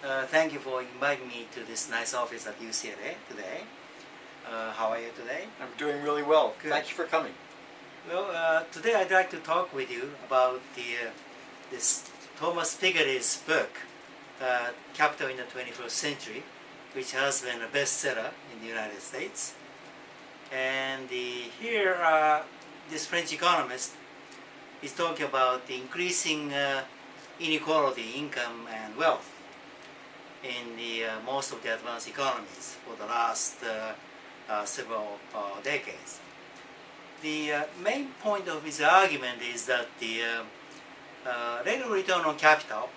Thank you for inviting me to this nice office at UCLA today. How are you today? I'm doing really well. Good. Thank you for coming. Well, today I'd like to talk with you about this Thomas Piketty's book, Capital in the 21st Century, which has been a bestseller in the United States. And here, this French economist is talking about the increasing inequality, income and wealth in most of the advanced economies for the last several decades. The main point of his argument is that the rate of return on capital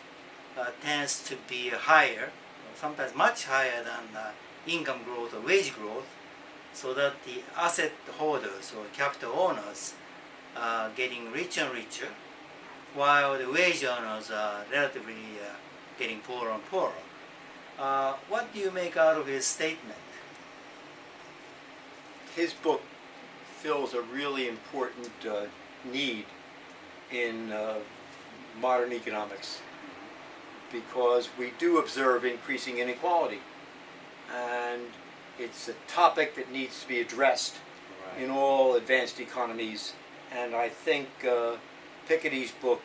tends to be higher, sometimes much higher than income growth or wage growth, so that the asset holders or capital owners are getting richer and richer, while the wage earners are relatively getting poorer and poorer. What do you make out of his statement? His book fills a really important need in modern economics, because we do observe increasing inequality, and it's a topic that needs to be addressed in all advanced economies. And I think Piketty's book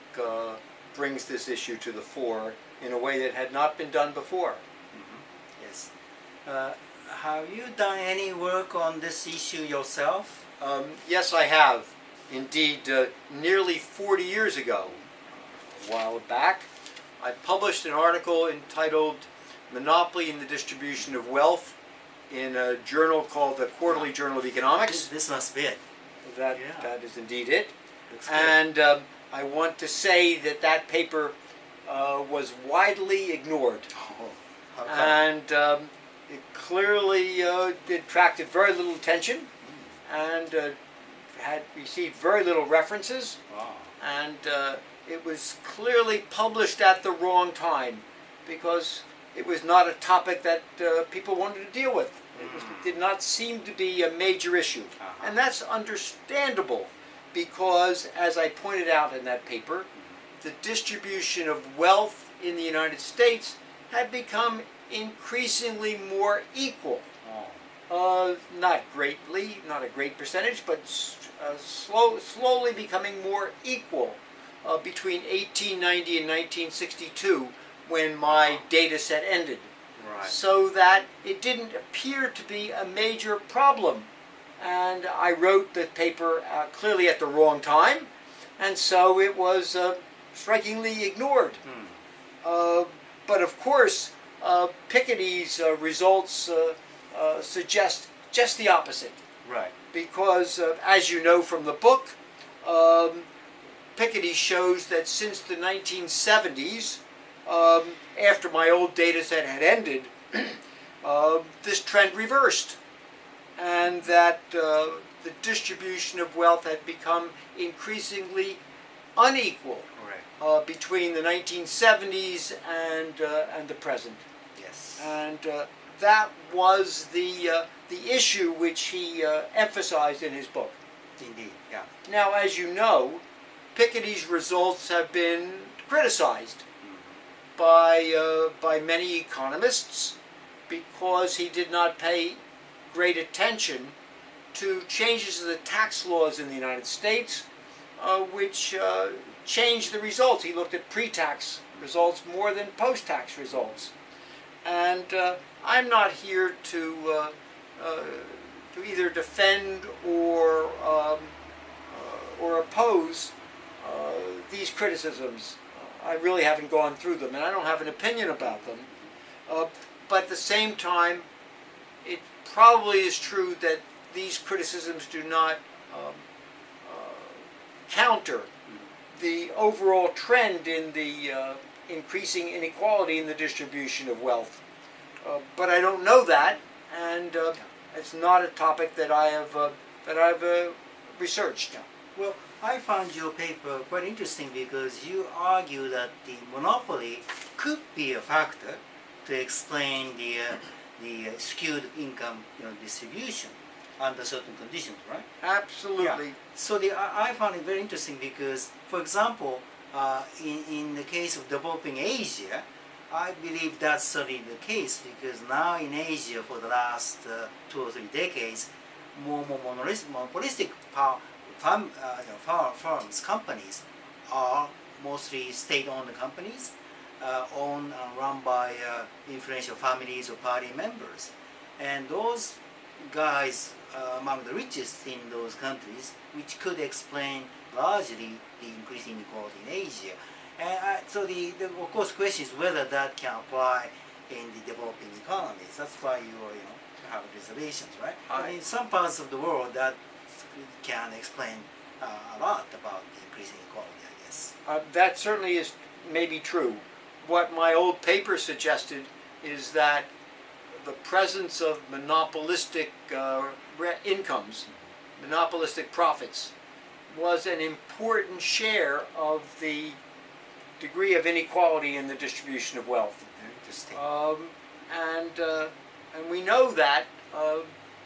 brings this issue to the fore in a way that had not been done before. Yes. Have you done any work on this issue yourself? Yes, I have. Indeed, nearly 40 years ago, a while back, I published an article entitled "Monopoly in the Distribution of Wealth" in a journal called the Quarterly Journal of Economics. This must be it. That is indeed it. Looks good. And I want to say that that paper was widely ignored. Oh, how come? And it clearly attracted very little attention, and had received very little references. Wow. And it was clearly published at the wrong time, because it was not a topic that people wanted to deal with. It did not seem to be a major issue. And that's understandable, because, as I pointed out in that paper, the distribution of wealth in the United States had become increasingly more equal. Not greatly, not a great percentage, but slowly becoming more equal between 1890 and 1962, when my data set ended. Right. So that it didn't appear to be a major problem. And I wrote the paper clearly at the wrong time, and so it was strikingly ignored. But of course, Piketty's results suggest just the opposite. Right. Because, as you know from the book, Piketty shows that since the 1970s, after my old data set had ended, this trend reversed, and that the distribution of wealth had become increasingly unequal between the 1970s and the present. Yes. And that was the issue which he emphasized in his book. Indeed. Yeah. Now, as you know, Piketty's results have been criticized by many economists, because he did not pay great attention to changes in the tax laws in the United States, which changed the results. He looked at pre-tax results more than post-tax results. And I'm not here to either defend or oppose these criticisms. I really haven't gone through them, and I don't have an opinion about them. But at the same time, it probably is true that these criticisms do not counter the overall trend in the increasing inequality in the distribution of wealth. But I don't know that, and it's not a topic that I've researched. Well, I found your paper quite interesting, because you argue that the monopoly could be a factor to explain the skewed income distribution under certain conditions, right? Absolutely. Yeah. So I found it very interesting because, for example, in the case of developing Asia, I believe that's certainly the case because now in Asia for the last 2 or 3 decades, more monopolistic firms, companies are mostly state-owned companies, owned and run by influential families or party members. And those guys are among the richest in those countries, which could explain largely the increasing inequality in Asia. And so the of course question is whether that can apply in the developing economies. That's why you have reservations, right? In some parts of the world that can explain a lot about the increasing inequality, I guess. That certainly is maybe true. What my old paper suggested is that the presence of monopolistic incomes, monopolistic profits, was an important share of the degree of inequality in the distribution of wealth. Interesting. And we know that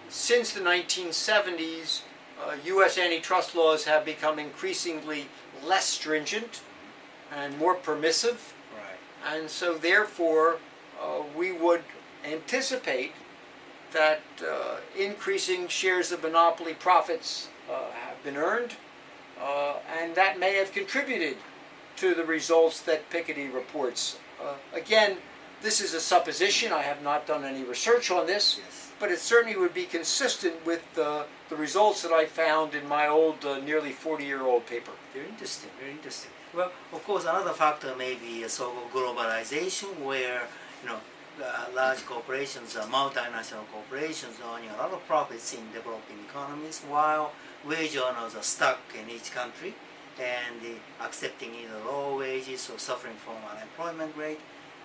since the 1970s, U.S. antitrust laws have become increasingly less stringent and more permissive. Right. And so therefore, we would anticipate that increasing shares of monopoly profits have been earned, and that may have contributed to the results that Piketty reports. Again, this is a supposition. I have not done any research on this, Yes. but it certainly would be consistent with the results that I found in my old nearly 40-year-old paper. Very interesting, very interesting. Well, of course, another factor may be so-called globalization, where large corporations, multinational corporations, earning a lot of profits in developing economies, while wage earners are stuck in each country and accepting either low wages or suffering from unemployment rate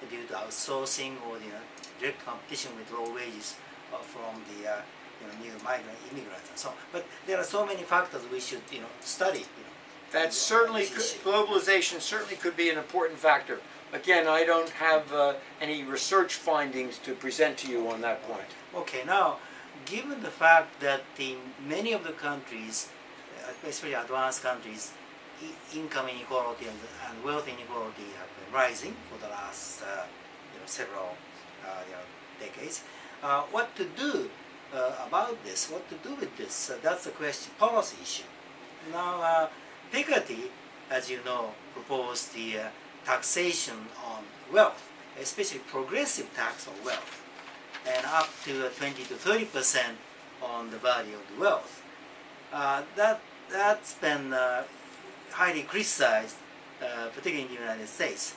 due to outsourcing or direct competition with low wages from the new migrant immigrants and so on. But there are so many factors we should study. That certainly globalization certainly could be an important factor. Again, I don't have any research findings to present to you on that point. Okay, now, given the fact that in many of the countries, especially advanced countries, income inequality and wealth inequality have been rising for the last several decades. What to do about this? What to do with this? That's the question, policy issue. Now, Piketty, as you know, proposed the taxation on wealth, especially progressive tax on wealth, and up to 20 to 30% on the value of the wealth. That's been highly criticized, particularly in the United States.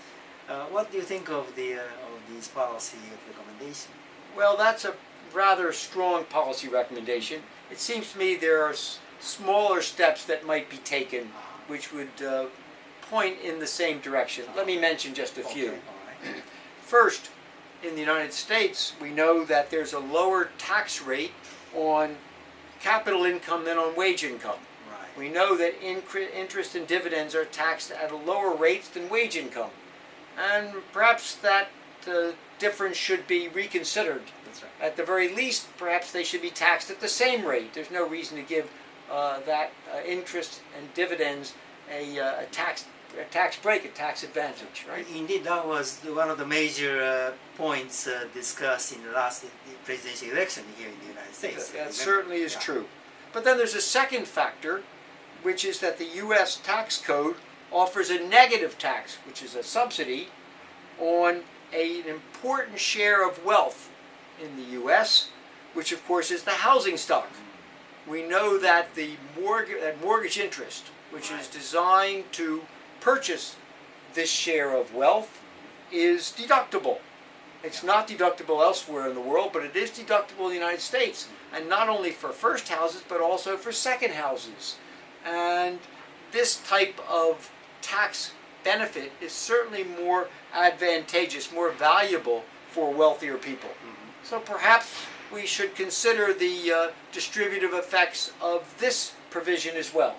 What do you think of these policy recommendations? Well, that's a rather strong policy recommendation. It seems to me there are smaller steps that might be taken which would point in the same direction. Let me mention just a few. Okay, all right. First, in the United States, we know that there's a lower tax rate on capital income than on wage income. Right. We know that interest and dividends are taxed at a lower rate than wage income. And perhaps that difference should be reconsidered. That's right. At the very least, perhaps they should be taxed at the same rate. There's no reason to give that interest and dividends a tax break, a tax advantage, right? Indeed, that was one of the major points discussed in the last presidential election here in the United States. That certainly is true. But then there's a second factor, which is that the U.S. tax code offers a negative tax, which is a subsidy, on an important share of wealth in the U.S., which of course is the housing stock. We know that the mortgage interest, which is designed to purchase this share of wealth, is deductible. It's not deductible elsewhere in the world, but it is deductible in the United States, and not only for first houses, but also for second houses. And this type of tax benefit is certainly more advantageous, more valuable for wealthier people. So perhaps we should consider the distributive effects of this provision as well.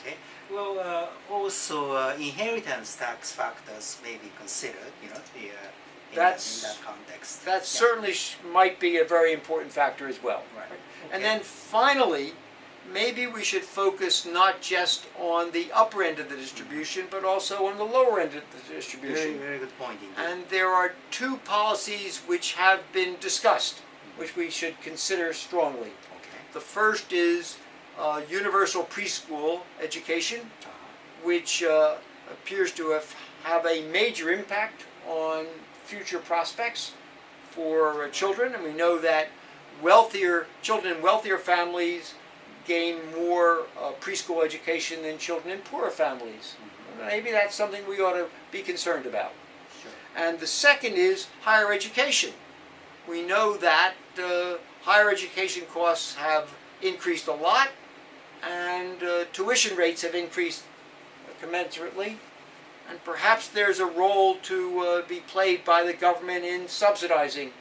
Okay. Well, also inheritance tax factors may be considered, in that context. That certainly might be a very important factor as well. Right. And then finally, maybe we should focus not just on the upper end of the distribution, but also on the lower end of the distribution. Very good point indeed. And there are two policies which have been discussed, which we should consider strongly. Okay. The first is universal preschool education, which appears to have a major impact on future prospects for children. And we know that children in wealthier families gain more preschool education than children in poorer families. Maybe that's something we ought to be concerned about. Sure. And the second is higher education. We know that higher education costs have increased a lot, and tuition rates have increased commensurately. And perhaps there's a role to be played by the government in subsidizing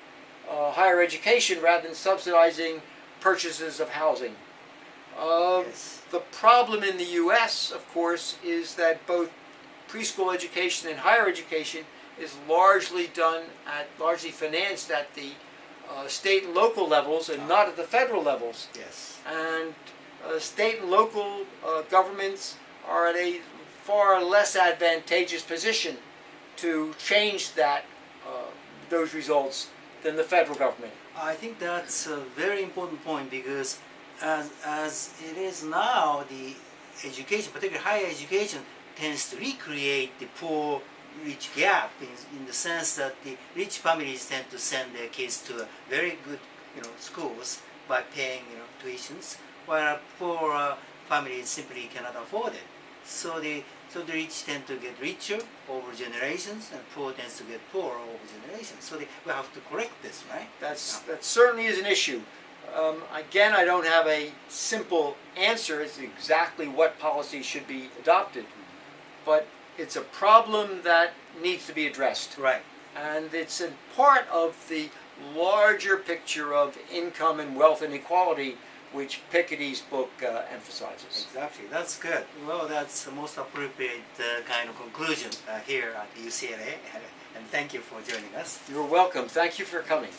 higher education rather than subsidizing purchases of housing. Yes. The problem in the U.S., of course, is that both preschool education and higher education is largely financed at the state and local levels and not at the federal levels. Yes. And state and local governments are at a far less advantageous position to change those results than the federal government. I think that's a very important point, because as it is now, the education, particularly higher education, tends to recreate the poor-rich gap in the sense that the rich families tend to send their kids to very good schools by paying tuitions, while poor families simply cannot afford it. So the rich tend to get richer over generations, and poor tends to get poorer over generations. So we have to correct this, right? That certainly is an issue. Again, I don't have a simple answer as to exactly what policy should be adopted, but it's a problem that needs to be addressed. Right. And it's a part of the larger picture of income and wealth inequality, which Piketty's book emphasizes. Exactly. That's good. Well, that's the most appropriate kind of conclusion here at UCLA. And thank you for joining us. You're welcome. Thank you for coming.